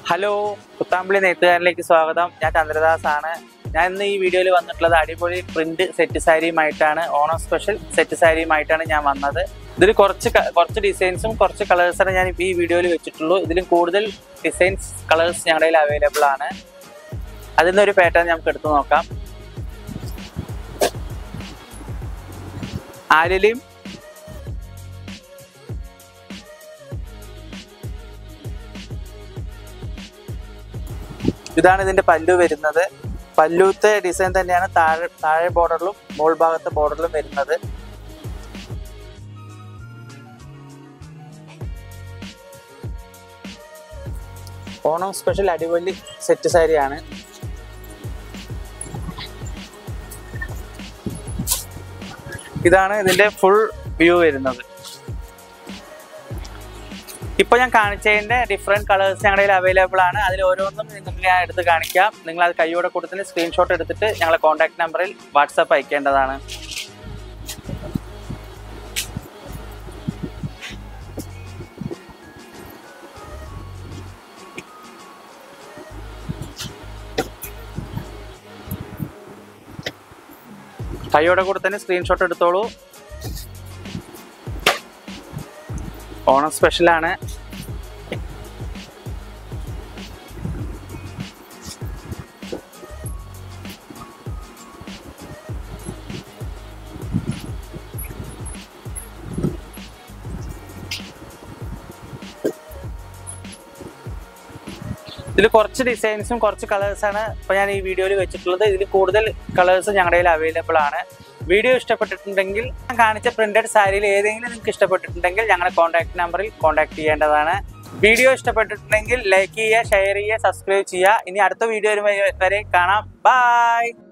Hello, Kuthampully നെയ്ത്തുകാരിലേക്ക് സ്വാഗതം. ഞാൻ ചന്ദ്രദാസ് ആണ്. ഞാൻ ഇന്ന് ഈ വീഡിയോയിൽ വന്നിട്ടുള്ളത് അടിപൊളി പ്രിന്റ് സെറ്റ് സാരിയുമായിട്ടാണ്. ഓണം സ്പെഷ്യൽ സെറ്റ് സാരിയുമായിട്ടാണ് ഞാൻ വന്നത്. ഇതിൽ കുറച്ച് ഡിസൈൻസും കുറച്ച് കളേഴ്സാണ് ഞാൻ ഈ വീഡിയോയിൽ വെച്ചിട്ടുള്ളൂ. ഇതിലും കൂടുതൽ ഡിസൈൻസ് കളേഴ്സ് ഞങ്ങളുടെ കയ്യിൽ അവൈലബിൾ ആണ്. അതിൽ നിന്നൊരു പാറ്റേൺ നമുക്ക് എടുത്തു നോക്കാം. ആലിലും ഇതാണ് ഇതിന്റെ പല്ലു വരുന്നത്. പല്ലുത്തെ ഡിസൈൻ തന്നെയാണ് താഴെ ബോർഡറിലും മുകൾ ഭാഗത്തെ ബോർഡറിലും വരുന്നത്. ഓണം സ്പെഷ്യൽ അടിപൊളി സെറ്റ് സാരിയാണ്. ഇതാണ് ഇതിന്റെ ഫുൾ വ്യൂ വരുന്നത്. ഇപ്പോൾ ഞാൻ കാണിച്ചതിൻ്റെ ഡിഫറെൻറ്റ് കളേഴ്സ് ഞങ്ങളുടെ കയ്യിൽ അവൈലബിൾ ആണ്. അതിൽ ഓരോന്നും നിങ്ങൾക്ക് ഞാൻ എടുത്ത് കാണിക്കാം. നിങ്ങൾ അത് കൈയോടെ കൊടുത്തിന് സ്ക്രീൻഷോട്ട് എടുത്തിട്ട് ഞങ്ങളെ കോൺടാക്ട് നമ്പറിൽ വാട്സാപ്പ് അയക്കേണ്ടതാണ്. കൈയോടെ കൊടുത്തിന് സ്ക്രീൻഷോട്ട് എടുത്തോളൂ. ഓണം സ്പെഷ്യലാണ്. ഇതിൽ കുറച്ച് ഡിസൈൻസും കുറച്ച് കളേഴ്സാണ് ഇപ്പോൾ ഞാൻ ഈ വീഡിയോയിൽ വെച്ചിട്ടുള്ളത്. ഇതിൽ കൂടുതൽ കളേഴ്സ് ഞങ്ങളുടെ കയ്യിൽ അവൈലബിൾ ആണ്. വീഡിയോ ഇഷ്ടപ്പെട്ടിട്ടുണ്ടെങ്കിൽ ഞാൻ കാണിച്ച പ്രിന്റഡ് സാരിയിൽ ഏതെങ്കിലും നിങ്ങൾക്ക് ഇഷ്ടപ്പെട്ടിട്ടുണ്ടെങ്കിൽ ഞങ്ങളുടെ കോൺടാക്ട് നമ്പറിൽ കോൺടാക്ട് ചെയ്യേണ്ടതാണ്. വീഡിയോ ഇഷ്ടപ്പെട്ടിട്ടുണ്ടെങ്കിൽ ലൈക്ക് ചെയ്യുക, ഷെയർ ചെയ്യുക, സബ്സ്ക്രൈബ് ചെയ്യുക. ഇനി അടുത്ത വീഡിയോ വരെ കാണാം. ബൈ.